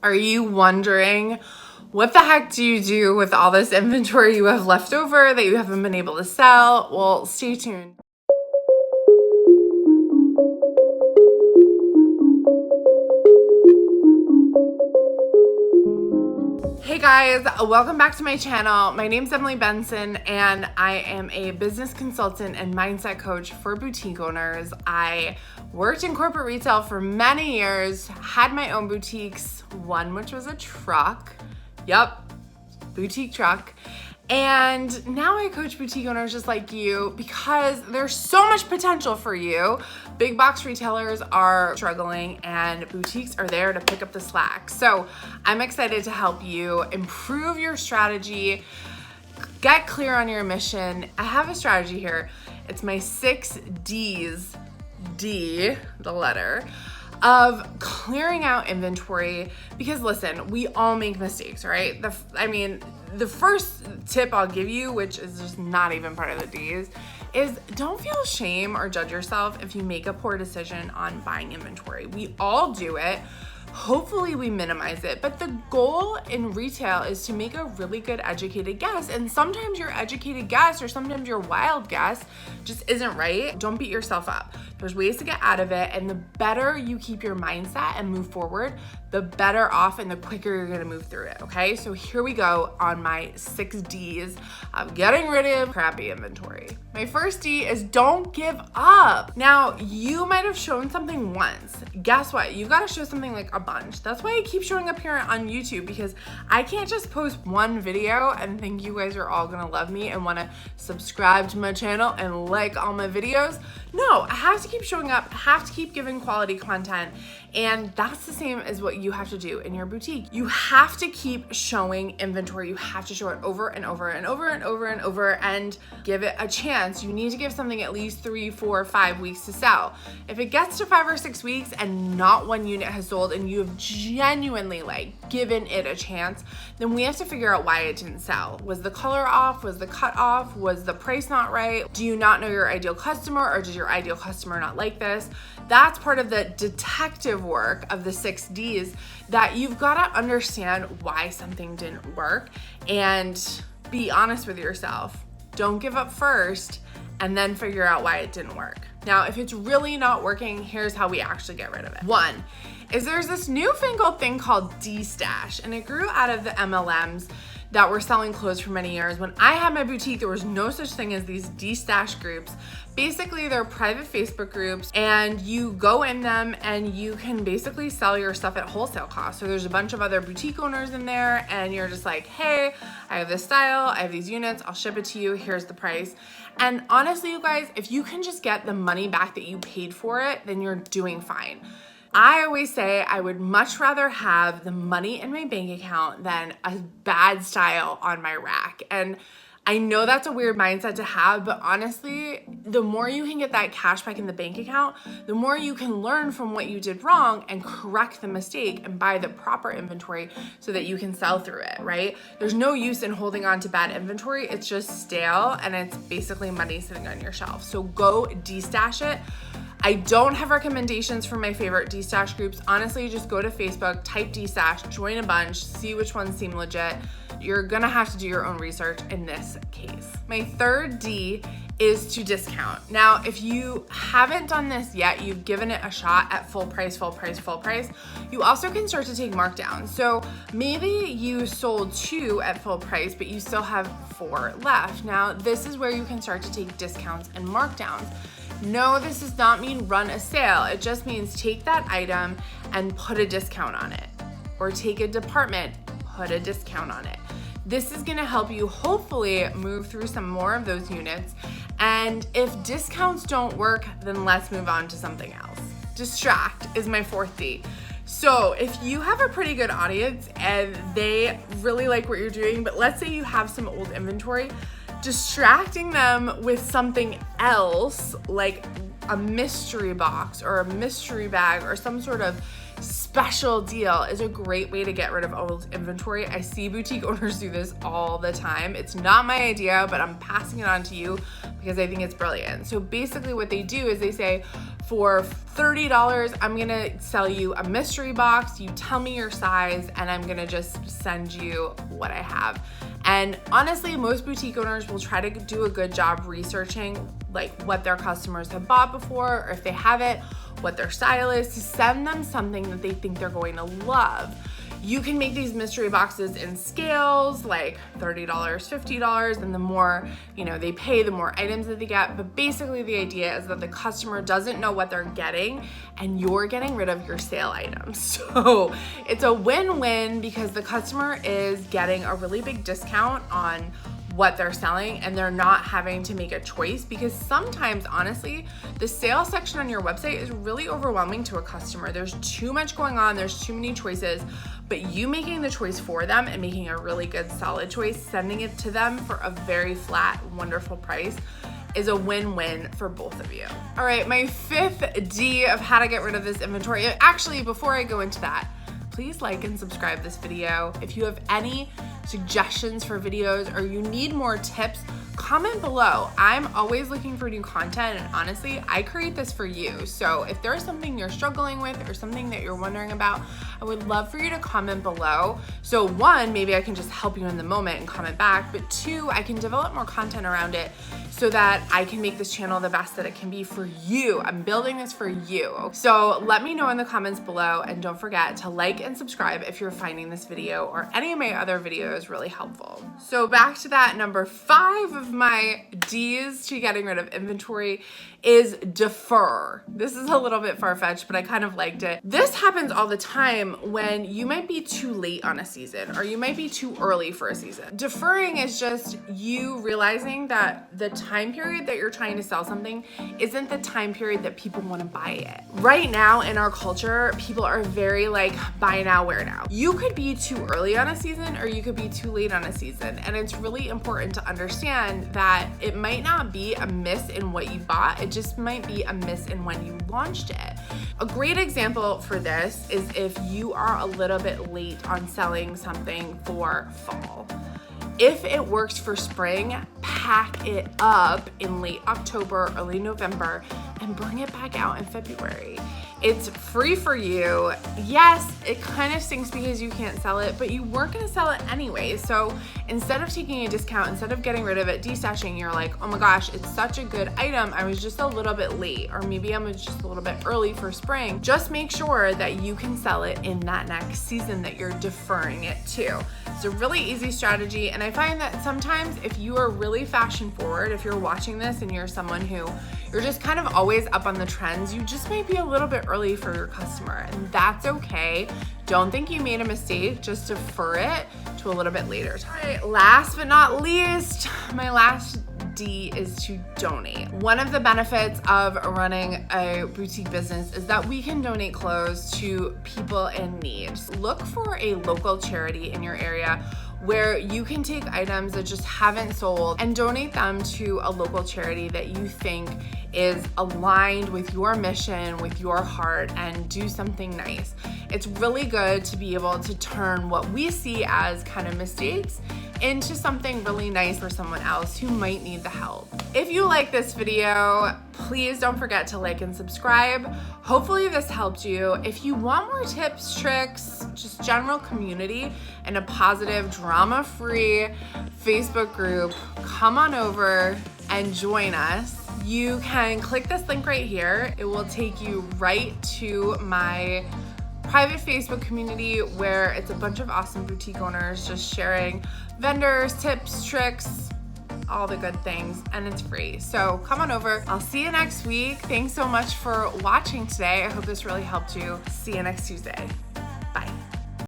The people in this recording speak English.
Are you wondering what the heck do you do with all this inventory you have left over that you haven't been able to sell? Well, stay tuned. Hey guys, welcome back to my channel. My name's Benson and I am a business consultant and mindset coach for boutique owners. I worked in corporate retail for many years, had my own boutiques, one which was a truck. Yep, boutique truck. And now I coach boutique owners just like you because there's so much potential for you. Big box retailers are struggling and boutiques are there to pick up the slack. So I'm excited to help you improve your strategy, get clear on your mission. I have a strategy here. It's my 6 D's, D, the letter, of clearing out inventory, because listen, we all make mistakes, right? The first tip I'll give you, which is just not even part of the D's, is don't feel shame or judge yourself if you make a poor decision on buying inventory. We all do it. Hopefully we minimize it, but the goal in retail is to make a really good educated guess. And sometimes your educated guess or sometimes your wild guess just isn't right. Don't beat yourself up. There's ways to get out of it. And the better you keep your mindset and move forward, the better off and the quicker you're gonna move through it, okay? So here we go on my 6 D's of getting rid of crappy inventory. My first D is don't give up. Now, you might have shown something once. Guess what? You gotta show something like a bunch. That's why I keep showing up here on YouTube, because I can't just post one video and think you guys are all gonna love me and wanna subscribe to my channel and like all my videos. No, I have to keep showing up, I have to keep giving quality content. And that's the same as what you have to do in your boutique. You have to keep showing inventory. You have to show it over and over and over and over and over and give it a chance. You need to give something at least 3, 4, 5 weeks to sell. If it gets to 5 or 6 weeks and not one unit has sold and you have genuinely given it a chance, then we have to figure out why it didn't sell. Was the color off? Was the cut off? Was the price not right? Do you not know your ideal customer, or does your ideal customer not like this? That's part of the detective work of the 6 D's, that you've got to understand why something didn't work and be honest with yourself. Don't give up first and then figure out why it didn't work. Now, if it's really not working, here's how we actually get rid of it. One is there's this newfangled thing called D-stash, and it grew out of the MLMs that were selling clothes for many years. When I had my boutique, there was no such thing as these D-stash groups. Basically, they're private Facebook groups, and you go in them and you can basically sell your stuff at wholesale cost. So there's a bunch of other boutique owners in there, and you're just like, hey, I have this style, I have these units, I'll ship it to you, here's the price. And honestly, you guys, if you can just get the money back that you paid for it, then you're doing fine. I always say I would much rather have the money in my bank account than a bad style on my rack. And I know that's a weird mindset to have, but honestly, the more you can get that cash back in the bank account, the more you can learn from what you did wrong and correct the mistake and buy the proper inventory so that you can sell through it, right? There's no use in holding on to bad inventory. It's just stale and it's basically money sitting on your shelf. So go de-stash it. I don't have recommendations for my favorite D-stash groups. Honestly, just go to Facebook, type D-stash, join a bunch, see which ones seem legit. You're gonna have to do your own research in this case. My third D is to discount. Now, if you haven't done this yet, you've given it a shot at full price, full price, full price, you also can start to take markdowns. So maybe you sold 2 at full price, but you still have 4 left. Now, this is where you can start to take discounts and markdowns. No, this does not mean run a sale. It just means take that item and put a discount on it. Or take a department, put a discount on it. This is gonna help you hopefully move through some more of those units. And if discounts don't work, then let's move on to something else. Distract is my 4th D. So if you have a pretty good audience and they really like what you're doing, but let's say you have some old inventory, distracting them with something else, like a mystery box or a mystery bag or some sort of special deal, is a great way to get rid of old inventory. I see boutique owners do this all the time. It's not my idea, but I'm passing it on to you because I think it's brilliant. So basically what they do is they say, for $30, I'm gonna sell you a mystery box. You tell me your size and I'm gonna just send you what I have. And honestly, most boutique owners will try to do a good job researching like what their customers have bought before, or if they haven't, what their style is, to send them something that they think they're going to love. You can make these mystery boxes in scales, like $30, $50, and the more, you know, they pay, the more items that they get. But basically the idea is that the customer doesn't know what they're getting and you're getting rid of your sale items. So it's a win-win because the customer is getting a really big discount on what they're selling and they're not having to make a choice, because sometimes, honestly, the sales section on your website is really overwhelming to a customer. There's too much going on, there's too many choices, but you making the choice for them and making a really good solid choice, sending it to them for a very flat, wonderful price, is a win-win for both of you. All right, my 5th D of how to get rid of this inventory. Actually, before I go into that, please like and subscribe this video. If you have any suggestions for videos or you need more tips, comment below. I'm always looking for new content, and honestly, I create this for you. So if there's something you're struggling with or something that you're wondering about, I would love for you to comment below. So 1, maybe I can just help you in the moment and comment back, but 2, I can develop more content around it so that I can make this channel the best that it can be for you. I'm building this for you. So let me know in the comments below, and don't forget to like and subscribe if you're finding this video or any of my other videos really helpful. So back to that, number 5 of my D's to getting rid of inventory is defer. This is a little bit far-fetched, but I kind of liked it. This happens all the time when you might be too late on a season or you might be too early for a season. Deferring is just you realizing that the time period that you're trying to sell something isn't the time period that people want to buy it. Right now in our culture, people are very like buy now, wear now. You could be too early on a season or you could be too late on a season. And it's really important to understand that it might not be a miss in what you bought. It just might be a miss in when you launched it. A great example for this is if you are a little bit late on selling something for fall. If it works for spring, pack it up in late October, early November, and bring it back out in February. It's free for you. Yes, it kind of stinks because you can't sell it, but you weren't gonna sell it anyway. So instead of taking a discount, instead of getting rid of it, destashing, you're like, oh my gosh, it's such a good item. I was just a little bit late, or maybe I was just a little bit early for spring. Just make sure that you can sell it in that next season that you're deferring it to. It's a really easy strategy, and I find that sometimes if you are really fashion forward, if you're watching this and you're someone who you're just kind of always up on the trends, you just might be a little bit early for your customer, and that's okay. Don't think you made a mistake, just defer it to a little bit later time. All right, last but not least, my last D is to donate. One of the benefits of running a boutique business is that we can donate clothes to people in need. Look for a local charity in your area where you can take items that just haven't sold and donate them to a local charity that you think is aligned with your mission, with your heart, and do something nice. It's really good to be able to turn what we see as kind of mistakes into something really nice for someone else who might need the help. If you like this video, please don't forget to like and subscribe. Hopefully this helped you. If you want more tips, tricks, just general community and a positive, drama-free Facebook group, come on over and join us. You can click this link right here. It will take you right to my private Facebook community where it's a bunch of awesome boutique owners just sharing vendors, tips, tricks, all the good things, and it's free. So come on over. I'll see you next week. Thanks so much for watching today. I hope this really helped you. See you next Tuesday.